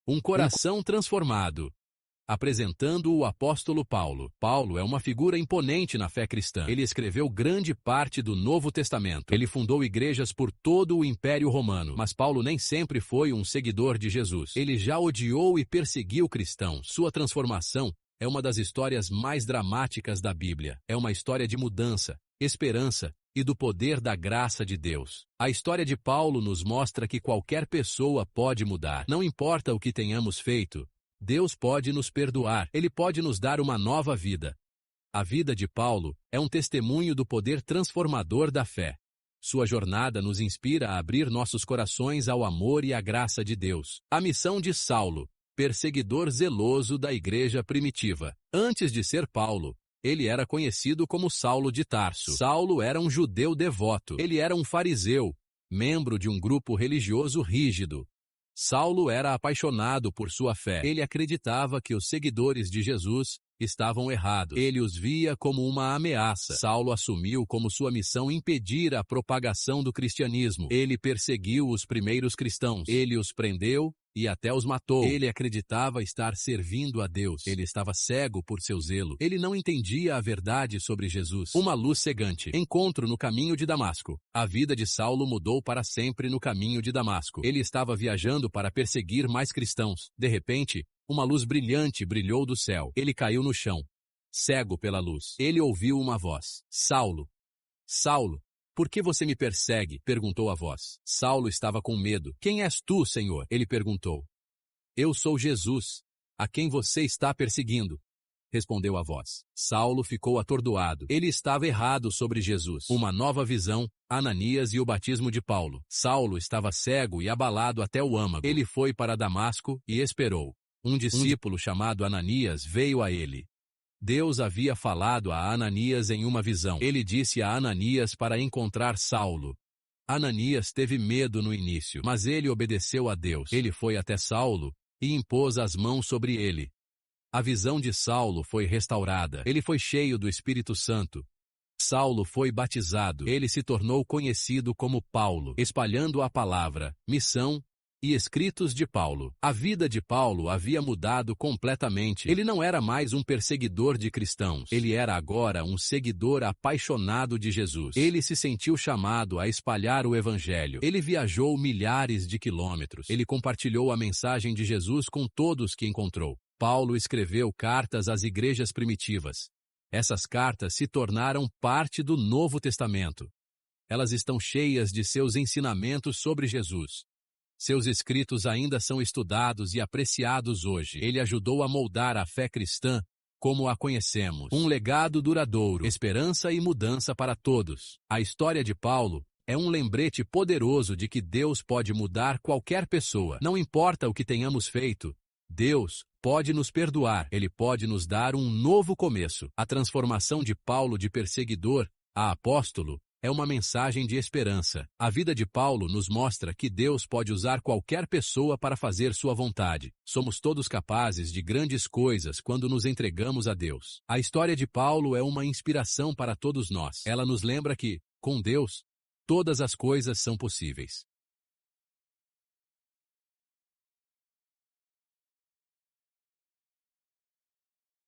Um coração transformado. Apresentando o apóstolo Paulo. Paulo é uma figura imponente na fé cristã. Ele escreveu grande parte do Novo Testamento. Ele fundou igrejas por todo o Império Romano. Mas Paulo nem sempre foi um seguidor de Jesus. Ele já odiou e perseguiu cristãos. Sua transformação é uma das histórias mais dramáticas da Bíblia. É uma história de mudança, esperança e do poder da graça de Deus. A história de Paulo nos mostra que qualquer pessoa pode mudar. Não importa o que tenhamos feito, Deus pode nos perdoar. Ele pode nos dar uma nova vida. A vida de Paulo é um testemunho do poder transformador da fé. Sua jornada nos inspira a abrir nossos corações ao amor e à graça de Deus. A missão de Saulo, perseguidor zeloso da igreja primitiva. Antes de ser Paulo, ele era conhecido como Saulo de Tarso. Saulo era um judeu devoto. Ele era um fariseu, membro de um grupo religioso rígido. Saulo era apaixonado por sua fé. Ele acreditava que os seguidores de Jesus estavam errados. Ele os via como uma ameaça. Saulo assumiu como sua missão impedir a propagação do cristianismo. Ele perseguiu os primeiros cristãos. Ele os prendeu e até os matou. Ele acreditava estar servindo a Deus. Ele estava cego por seu zelo. Ele não entendia a verdade sobre Jesus. Uma luz cegante. Encontro no caminho de Damasco. A vida de Saulo mudou para sempre no caminho de Damasco. Ele estava viajando para perseguir mais cristãos. De repente, uma luz brilhante brilhou do céu. Ele caiu no chão, cego pela luz. Ele ouviu uma voz. Saulo, Saulo, por que você me persegue? Perguntou a voz. Saulo estava com medo. Quem és tu, Senhor? Ele perguntou. Eu sou Jesus, a quem você está perseguindo, respondeu a voz. Saulo ficou atordoado. Ele estava errado sobre Jesus. Uma nova visão, Ananias e o batismo de Paulo. Saulo estava cego e abalado até o âmago. Ele foi para Damasco e esperou. Um discípulo chamado Ananias veio a ele. Deus havia falado a Ananias em uma visão. Ele disse a Ananias para encontrar Saulo. Ananias teve medo no início, mas ele obedeceu a Deus. Ele foi até Saulo e impôs as mãos sobre ele. A visão de Saulo foi restaurada. Ele foi cheio do Espírito Santo. Saulo foi batizado. Ele se tornou conhecido como Paulo, espalhando a palavra, missão e escritos de Paulo. A vida de Paulo havia mudado completamente. Ele não era mais um perseguidor de cristãos. Ele era agora um seguidor apaixonado de Jesus. Ele se sentiu chamado a espalhar o evangelho. Ele viajou milhares de quilômetros. Ele compartilhou a mensagem de Jesus com todos que encontrou. Paulo escreveu cartas às igrejas primitivas. Essas cartas se tornaram parte do Novo Testamento. Elas estão cheias de seus ensinamentos sobre Jesus. Seus escritos ainda são estudados e apreciados hoje. Ele ajudou a moldar a fé cristã como a conhecemos. Um legado duradouro, esperança e mudança para todos. A história de Paulo é um lembrete poderoso de que Deus pode mudar qualquer pessoa. Não importa o que tenhamos feito, Deus pode nos perdoar. Ele pode nos dar um novo começo. A transformação de Paulo de perseguidor a apóstolo é uma mensagem de esperança. A vida de Paulo nos mostra que Deus pode usar qualquer pessoa para fazer sua vontade. Somos todos capazes de grandes coisas quando nos entregamos a Deus. A história de Paulo é uma inspiração para todos nós. Ela nos lembra que, com Deus, todas as coisas são possíveis.